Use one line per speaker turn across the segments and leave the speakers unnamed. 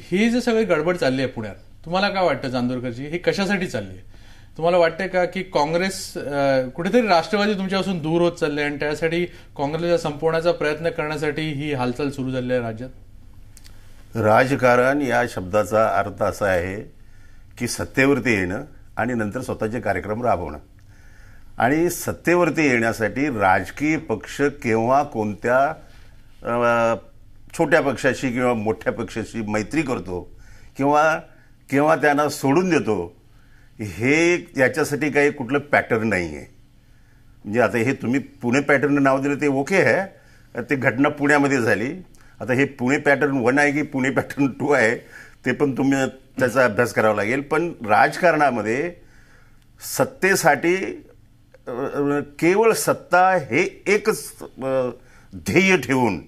ही जी सगळी गडबड चालली आहे पुण्यात, तुम्हाला काय वाटतं चांदोरकरजी, ही कशासाठी चालली आहे? तुम्हाला वाटतंय का की काँग्रेस कुठेतरी राष्ट्रवादी तुमच्यापासून दूर होत चालले आणि त्यासाठी काँग्रेसला संपवण्याचा प्रयत्न करण्यासाठी ही हालचाल सुरू झाली आहे राज्यात?
राजकारण या शब्दाचा अर्थ असा आहे की सत्तेवरती येणं आणि नंतर स्वतःचे कार्यक्रम राबवणं. आणि सत्तेवरती येण्यासाठी राजकीय पक्ष केव्हा कोणत्या छोट्या पक्षाशी किंवा मोठ्या पक्षाशी मैत्री करतो किंवा केव्हा त्यांना सोडून देतो, हे याच्यासाठी काही कुठलं पॅटर्न नाही आहे. म्हणजे आता हे तुम्ही पुणे पॅटर्न नाव दिलं ते ओके आहे, ते घटना पुण्यामध्ये झाली. आता हे पुणे पॅटर्न 1 आहे की पुणे पॅटर्न 2 आहे ते पण तुम्ही त्याचा अभ्यास करावा लागेल. पण राजकारणामध्ये सत्तेसाठी केवळ सत्ता हे एकच ध्येय ठेवून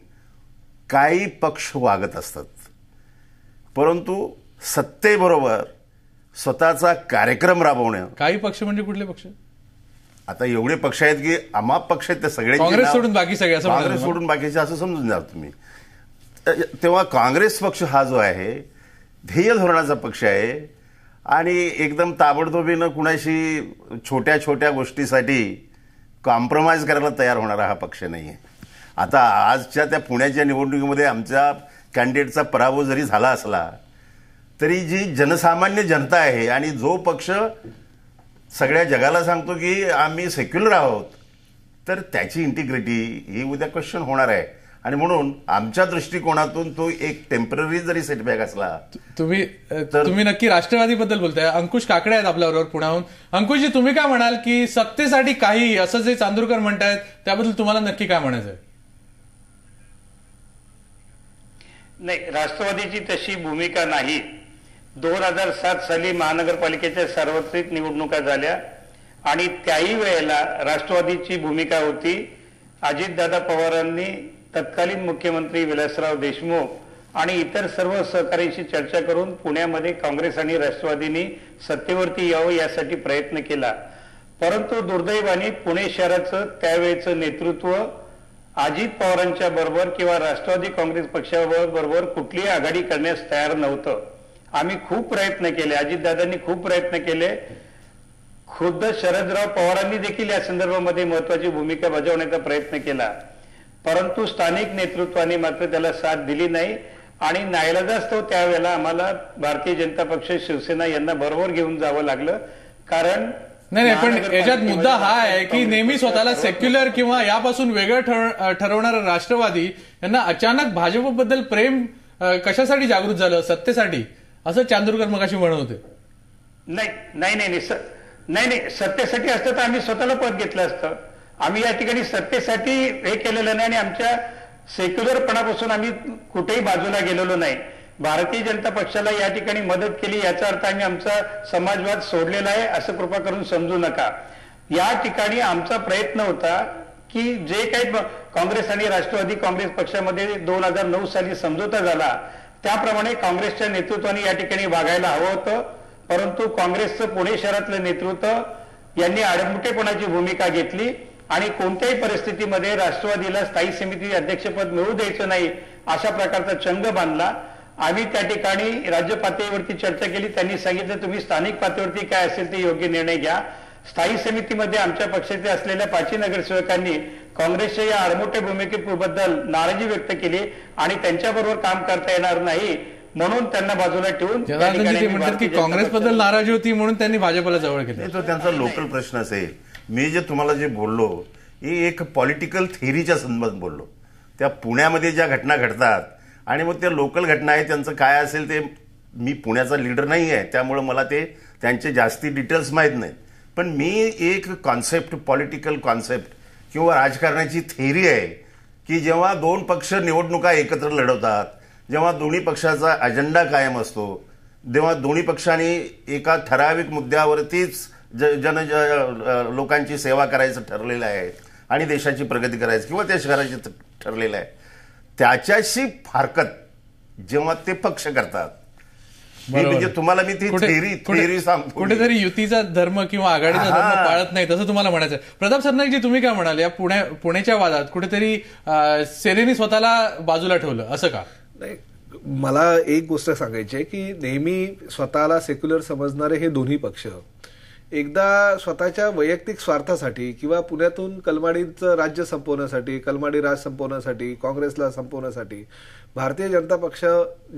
काही पक्ष वागत असतात, परंतु सत्तेबरोबर स्वतःचा कार्यक्रम राबवणं.
काही पक्ष म्हणजे कुठले पक्ष?
आता एवढे पक्ष आहेत की अमाप पक्ष आहेत, ते सगळे
काँग्रेस सोडून बाकी सगळे, असं
काँग्रेस सोडून बाकीचे असं समजून जा तुम्ही. तेव्हा काँग्रेस पक्ष हा जो आहे ध्येय धोरणाचा पक्ष आहे आणि एकदम ताबडतोबीनं कुणाशी छोट्या छोट्या गोष्टीसाठी कॉम्प्रोमाइज करायला तयार होणारा हा पक्ष नाही आहे. आता आजच्या त्या पुण्याच्या निवडणुकीमध्ये आमच्या कॅन्डिडेटचा पराभव जरी झाला असला तरी जी जनसामान्य जनता आहे आणि जो पक्ष सगळ्या जगाला सांगतो की आम्ही सेक्युलर आहोत, तर त्याची इंटिग्रिटी ही उद्या क्वेश्चन होणार आहे. आणि म्हणून आमच्या दृष्टिकोनातून तो एक टेम्पररी जरी सेटबॅक असला.
तुम्ही नक्की राष्ट्रवादीबद्दल बोलताय. अंकुश काकडे आहेत आपल्याबरोबर पुण्याहून. अंकुशजी, तुम्ही काय म्हणाल की सत्तेसाठी काही असं जे चांदोरकर म्हणतायत त्याबद्दल तुम्हाला नक्की काय म्हणायचं आहे?
नाही, राष्ट्रवादीची तशी भूमिका नाही. 2007 साली महानगरपालिकेच्या सार्वत्रिक निवडणुका झाल्या आणि त्याही वेळेला राष्ट्रवादीची भूमिका होती. अजितदादा पवारांनी तत्कालीन मुख्यमंत्री विलासराव देशमुख आणि इतर सर्व सहकाऱ्यांशी चर्चा करून पुण्यामध्ये काँग्रेस आणि राष्ट्रवादींनी सत्तेवरती यावं यासाठी प्रयत्न केला. परंतु दुर्दैवाने पुणे शहराचं त्यावेळेचं नेतृत्व अजित पवारांच्या बरोबर किंवा राष्ट्रवादी काँग्रेस पक्षाबरोबर कुठलीही आघाडी करण्यास तयार नव्हतं. आम्ही खूप प्रयत्न केले, अजितदादांनी खूप प्रयत्न केले, खुद्द शरदराव पवारांनी देखील या संदर्भामध्ये महत्वाची भूमिका बजावण्याचा प्रयत्न केला. परंतु स्थानिक नेतृत्वाने मात्र त्याला साथ दिली नाही आणि नाईलाजास्तव त्यावेळेला आम्हाला भारतीय जनता पक्ष, शिवसेना यांना बरोबर घेऊन जावं लागलं. कारण
नाही, पण याच्यात मुद्दा हा आहे की नेहमी स्वतःला सेक्युलर किंवा यापासून वेगळं ठरवणारा राष्ट्रवादी यांना अचानक भाजपबद्दल प्रेम कशासाठी जागृत झालं? सत्तेसाठी, असं चांदोरकर मगाशी म्हणत होते.
नाही, सत्तेसाठी असतं तर आम्ही स्वतःला पद घेतलं असतं. आम्ही या ठिकाणी सत्तेसाठी हे केलेलं नाही आणि आमच्या सेक्युलरपणापासून आम्ही कुठेही बाजूला गेलेलो नाही. भारतीय जनता पक्षाला या ठिकाणी मदत केली याचा अर्थ आम्ही आमचा समाजवाद सोडलेला आहे असं कृपा करून समजू नका. या ठिकाणी आमचा प्रयत्न होता की जे काही काँग्रेस आणि राष्ट्रवादी काँग्रेस पक्षामध्ये 2009 साली समझोता झाला त्याप्रमाणे काँग्रेसच्या नेतृत्वाने या ठिकाणी वागायला हवं होतं. परंतु काँग्रेसचं पुणे शहरातलं नेतृत्व यांनी आडमुठेपणाची भूमिका घेतली आणि कोणत्याही परिस्थितीमध्ये राष्ट्रवादीला स्थायी समिती अध्यक्षपद मिळू द्यायचं नाही अशा प्रकारचा चंग बांधला. आम्ही त्या ठिकाणी राज्य पातळीवरती चर्चा केली. त्यांनी सांगितलं तुम्ही स्थानिक पातळीवरती काय असेल ते योग्य निर्णय घ्या. स्थायी समितीमध्ये आमच्या पक्षाचे असलेल्या 5 नगरसेवकांनी काँग्रेसच्या या आडमोठ्या भूमिकेबद्दल नाराजी व्यक्त केली आणि त्यांच्याबरोबर काम करता येणार नाही म्हणून त्यांना बाजूला ठेवून
म्हणतात की काँग्रेसबद्दल नाराजी होती म्हणून त्यांनी भाजपला जवळ केलं.
तो त्यांचा लोकल प्रश्न असेल. मी जे तुम्हाला जे बोललो ही एक पॉलिटिकल थेअरीच्या संदर्भात बोललो. त्या पुण्यामध्ये ज्या घटना घडतात आणि मग त्या लोकल घटना आहे त्यांचं काय असेल ते, मी पुण्याचा लीडर नाही आहे त्यामुळे मला ते त्यांचे जास्ती डिटेल्स माहीत नाहीत. पण मी एक कॉन्सेप्ट, पॉलिटिकल कॉन्सेप्ट किंवा राजकारणाची थेअरी आहे की जेव्हा 2 पक्ष निवडणुका एकत्र लढवतात, जेव्हा दोन्ही पक्षाचा अजेंडा कायम असतो, तेव्हा दोन्ही पक्षांनी एका ठराविक मुद्द्यावरतीच लोकांची सेवा करायचं ठरलेलं आहे आणि देशाची प्रगती करायची किंवा त्या शहराची ठरलेलं आहे, त्याच्याशी फारकत जेव्हा ते पक्ष करतात, म्हणजे तुम्हाला मी ती थेअरी सांगतो.
कुठेतरी युतीचा धर्म किंवा आघाडीचा धर्म पाळत नाही तसं तुम्हाला म्हणायचं. प्रताप सरनाईकजी, तुम्ही काय म्हणाल या पुण्याच्या वादात कुठेतरी सेनेने स्वतःला बाजूला ठेवलं असं का?
नाही, मला एक गोष्ट सांगायची आहे की नेहमी स्वतःला सेक्युलर समजणारे हे दोन्ही पक्ष एकदा स्वतःच्या वैयक्तिक स्वार्थासाठी किंवा पुण्यातून कलमाडीचं राज्य संपवण्यासाठी, कलमाडी राज संपवण्यासाठी, काँग्रेसला संपवण्यासाठी भारतीय जनता पक्ष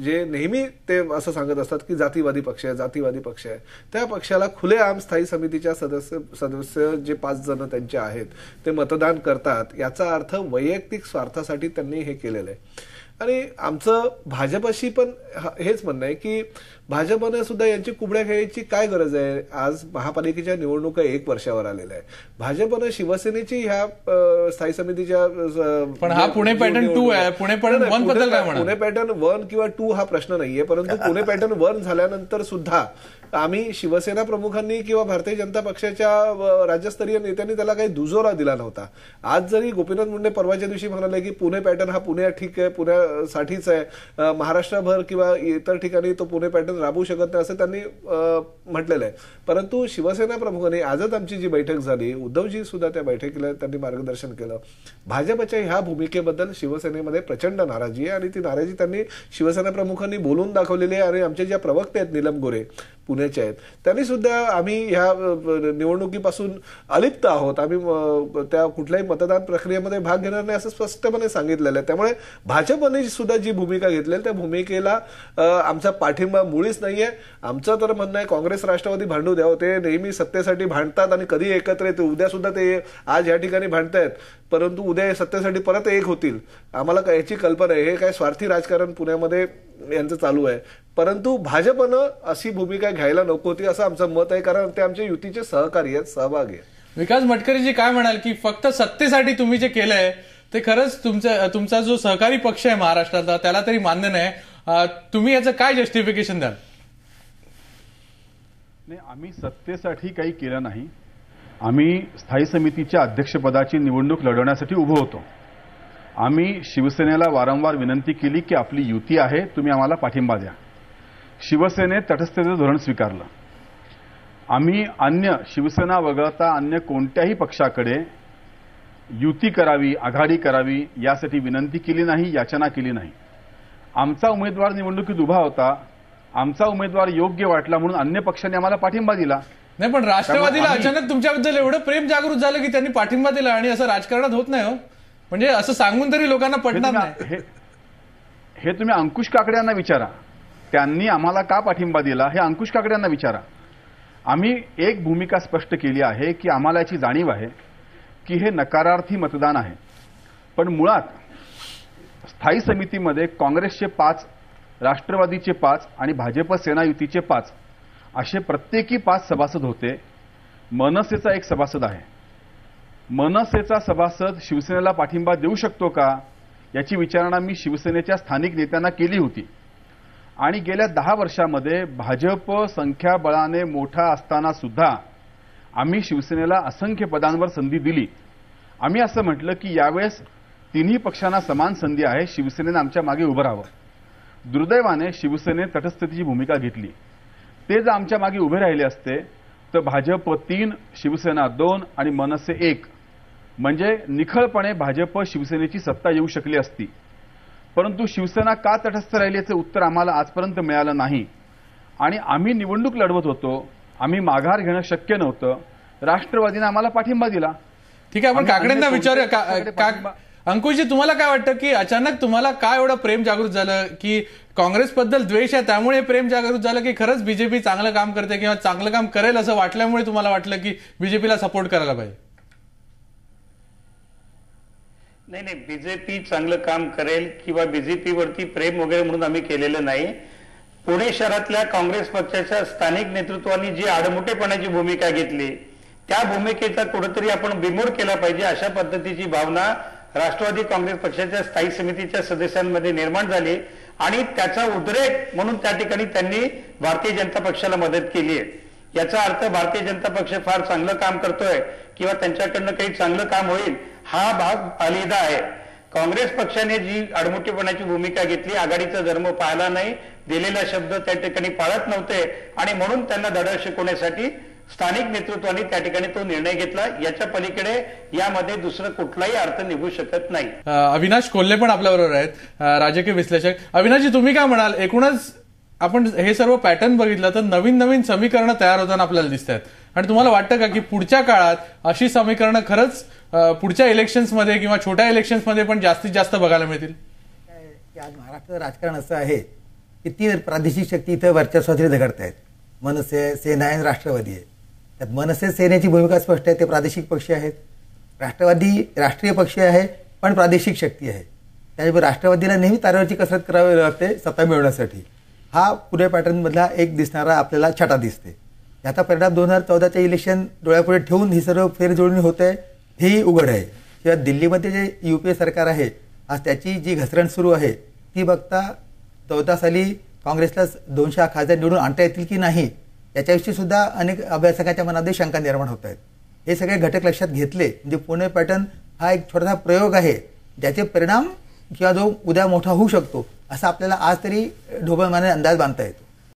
जे नेहमी ते असं सांगत असतात की जातीवादी पक्ष आहे, जातीवादी पक्ष आहे, त्या पक्षाला खुलेआम स्थायी समितीच्या सदस्य जे 5 जण त्यांचे आहेत ते मतदान करतात. याचा अर्थ वैयक्तिक स्वार्थासाठी त्यांनी हे केलेलं आहे. आणि आमचं भाजपशी पण हेच म्हणणं आहे की भाजपनं सुद्धा यांची कुबड्या खेळायची काय गरज आहे. आज महापालिकेच्या निवडणुका 1 वर्षावर आलेल्या आहे. भाजपनं शिवसेनेची ह्या स्थायी समितीच्या
पण हा पुणे पॅटर्न 2 आहे. पुणे पॅटर्न 1 बद्दल काय म्हणा.
पुणे पॅटर्न 1 किंवा 2 हा प्रश्न नाहीये, परंतु पुणे पॅटर्न 1 झाल्यानंतर सुद्धा आम्ही शिवसेना प्रमुखांनी किंवा भारतीय जनता पक्षाच्या राज्यस्तरीय नेत्यांनी त्याला काही दुजोरा दिला नव्हता. आज जरी गोपीनाथ मुंडे परवाच्या दिवशी म्हणाले की पुणे पॅटर्न हा पुण्यात ठीक आहे, पुण्यासाठीच आहे, महाराष्ट्रभर किंवा इतर ठिकाणी तो पुणे पॅटर्न राबवू शकत नाही असं त्यांनी म्हटलेलं आहे. परंतु शिवसेना प्रमुखांनी आजच आमची जी बैठक झाली, उद्धवजी सुद्धा त्या बैठकीला त्यांनी मार्गदर्शन केलं. भाजपच्या ह्या भूमिकेबद्दल शिवसेनेमध्ये प्रचंड नाराजी आहे आणि ती नाराजी त्यांनी शिवसेना प्रमुखांनी बोलून दाखवलेली आहे. आणि आमचे ज्या प्रवक्ते आहेत नीलम गोरे पुण्याचे आहेत, त्यांनी सुद्धा आम्ही ह्या निवडणुकीपासून अलिप्त आहोत, आम्ही त्या कुठल्याही मतदान प्रक्रियेमध्ये भाग घेणार नाही असं स्पष्टपणे सांगितलेलं आहे. त्यामुळे भाजपने सुद्धा जी भूमिका घेतलेली त्या भूमिकेला आमचा पाठिंबा मुळीच नाहीये. आमचं तर म्हणणं आहे काँग्रेस राष्ट्रवादी भांडू द्यावं. ते नेहमी सत्तेसाठी भांडतात आणि कधी एकत्र येते. उद्या सुद्धा ते आज या ठिकाणी भांडतायत, परंतु उद्या सत्तेसाठी परत एक होतील. आम्हाला याची कल्पना आहे. हे काय स्वार्थी राजकारण पुण्यामध्ये यांचं चालू आहे. परंतु भाजपनं अशी भूमिका घ्यायला नको होती असं आमचं मत आहे, कारण ते आमच्या युतीचे सहकारी आहेत, सहभागी आहेत.
विकास मटकरीजी काय म्हणाल की फक्त सत्तेसाठी तुम्ही जे केलंय ते खरंच तुमचा जो सहकारी पक्ष आहे महाराष्ट्रातला त्याला तरी मान्य नाही, तुम्ही याचं काय जस्टिफिकेशन द्याल?
नाही, आम्ही सत्तेसाठी काही केलं नाही. आम्ही स्थायी समितीच्या अध्यक्षपदाची निवडणूक लढवण्यासाठी उभं होतो. आम्ही शिवसेनेला वारंवार विनंती केली की आपली युती आहे, तुम्ही आम्हाला पाठिंबा द्या. शिवसेने तटस्थतेचं धोरण स्वीकारलं. आम्ही शिवसेना वगळता अन्य कोणत्याही पक्षाकडे युती करावी, आघाडी करावी यासाठी विनंती केली नाही, याचना केली नाही. आमचा उमेदवार निवडणुकीत उभा होता, आमचा उमेदवार योग्य वाटला म्हणून अन्य पक्षांनी आम्हाला पाठिंबा दिला.
नाही, पण राष्ट्रवादीला अचानक तुमच्याबद्दल एवढं प्रेम जागृत झालं की त्यांनी पाठिंबा दिला आणि असं राजकारणात होत नाही हो. म्हणजे असं सांगून तरी लोकांना पटणार नाही.
हे तुम्ही अंकुश काकडे यांना विचारा, त्यांनी आम्हाला का पाठिंबा दिला हे अंकुश काकडे यांना विचारा. आम्ही एक भूमिका स्पष्ट केली आहे की आम्हाला याची जाणीव आहे की हे नकारार्थी मतदान आहे. पण मुळात स्थायी समितीमध्ये काँग्रेसचे 5, राष्ट्रवादीचे 5 आणि भाजप सेना युतीचे 5 असे प्रत्येकी 5 सभासद होते. मनसेचा एक सभासद आहे. मनसेचा सभासद शिवसेनेला पाठिंबा देऊ शकतो का याची विचारणा मी शिवसेनेच्या स्थानिक नेत्यांना केली होती. आणि गेल्या 10 वर्षामध्ये भाजप संख्याबळाने मोठा असताना सुद्धा आम्ही शिवसेनेला असंख्य पदांवर संधी दिली. आम्ही असं म्हटलं की यावेळेस तिन्ही पक्षांना समान संधी आहे, शिवसेनेनं आमच्या मागे उभं राहावं. दुर्दैवाने शिवसेने तटस्थतेची भूमिका घेतली. ते जर आमच्या मागे उभे राहिले असते तर भाजप 3, शिवसेना 2 आणि मनसे 1 म्हणजे निखळपणे भाजप शिवसेनेची सत्ता येऊ शकली असती. परंतु शिवसेना का तटस्थ राहिल्याचं उत्तर आम्हाला आजपर्यंत मिळालं नाही. आणि आम्ही निवडणूक लढवत होतो, आम्ही माघार घेणं शक्य नव्हतं. राष्ट्रवादीने आम्हाला पाठिंबा दिला.
ठीक आहे, आपण काकडेंना विचारूया. अंकुशजी, तुम्हाला काय वाटतं की अचानक तुम्हाला काय एवढं प्रेम जागृत झालं की काँग्रेसबद्दल द्वेष आहे त्यामुळे प्रेम जागृत झालं की खरंच बीजेपी चांगलं काम करते किंवा चांगलं काम करेल असं वाटल्यामुळे तुम्हाला वाटलं की बीजेपीला सपोर्ट करायला पाहिजे?
नाही, बीजेपी चांगलं काम करेल किंवा बीजेपीवरती प्रेम वगैरे म्हणून आम्ही केलेलं नाही. पुणे शहरातल्या काँग्रेस पक्षाच्या स्थानिक नेतृत्वाने जी आडमुठेपणाची भूमिका घेतली त्या भूमिकेचा कुठेतरी आपण बिमोड केला पाहिजे अशा पद्धतीची भावना राष्ट्रवादी काँग्रेस पक्षाच्या स्थायी समितीच्या सदस्यांमध्ये निर्माण झाली आणि त्याचा उद्रेक म्हणून त्या ठिकाणी त्यांनी भारतीय जनता पक्षाला मदत केली आहे. याचा अर्थ भारतीय जनता पक्ष फार चांगलं काम करतोय किंवा त्यांच्याकडनं काही चांगलं काम होईल हा भाग अलहिदा आहे. काँग्रेस पक्षाने जी आडमुठेपणाची भूमिका घेतली, आघाडीचा धर्म पाळला नाही, दिलेला शब्द त्या ठिकाणी पाळत नव्हते आणि म्हणून त्यांना धडा शिकवण्यासाठी स्थानिक नेतृत्वाने त्या ठिकाणी तो निर्णय घेतला. याच्या पलीकडे यामध्ये दुसरं कुठलाही अर्थ निघू शकत नाही.
अविनाश कोल्हे पण आपल्याबरोबर आहेत, राजकीय विश्लेषक. अविनाशजी, तुम्ही काय म्हणाल? एकूणच आपण हे सर्व पॅटर्न बघितलं तर नवीन नवीन समीकरणं तयार होताना आपल्याला दिसत आहेत, आणि तुम्हाला वाटतं का की पुढच्या काळात अशी समीकरणं खरंच पुढच्या इलेक्शन्समध्ये किंवा छोट्या इलेक्शन्समध्ये पण जास्तीत जास्त बघायला मिळतील?
आज महाराष्ट्र राजकारण असं आहे की 3 प्रादेशिक शक्ती इथं वर्चस्वासाठी झगडत आहेत. मनसे, सेना आणि राष्ट्रवादी आहे. त्यात मनसे सेनेची भूमिका स्पष्ट आहे, ते प्रादेशिक पक्ष आहेत. राष्ट्रवादी राष्ट्रीय पक्ष आहे पण प्रादेशिक शक्ती आहे. त्याच्यामुळे राष्ट्रवादीला नेहमी तारेवरची कसरत करावी लागते सत्ता मिळवण्यासाठी. हा पुणे पॅटर्नमधला एक दिसणारा आपल्याला छटा दिसते. याचा परिणाम 2014च्या इलेक्शन डोळ्यापुढे ठेवून ही सर्व फेरजोडणी होते हेही उघड आहे. किंवा दिल्लीमध्ये जे UPA सरकार आहे, आज त्याची जी घसरण सुरू आहे ती बघता 14 साली काँग्रेसला 200 खासदार निवडून आणता येतील की नाही याच्याविषयी सुद्धा अनेक अभ्यासकांच्या मनामध्ये शंका निर्माण होत आहेत. हे सगळे घटक लक्षात घेतले म्हणजे पुणे पॅटर्न हा एक छोटासा प्रयोग आहे, ज्याचे परिणाम किंवा जो उद्या मोठा होऊ शकतो असा आपल्याला आज तरी ढोबळमानाने अंदाज बांधता येतो.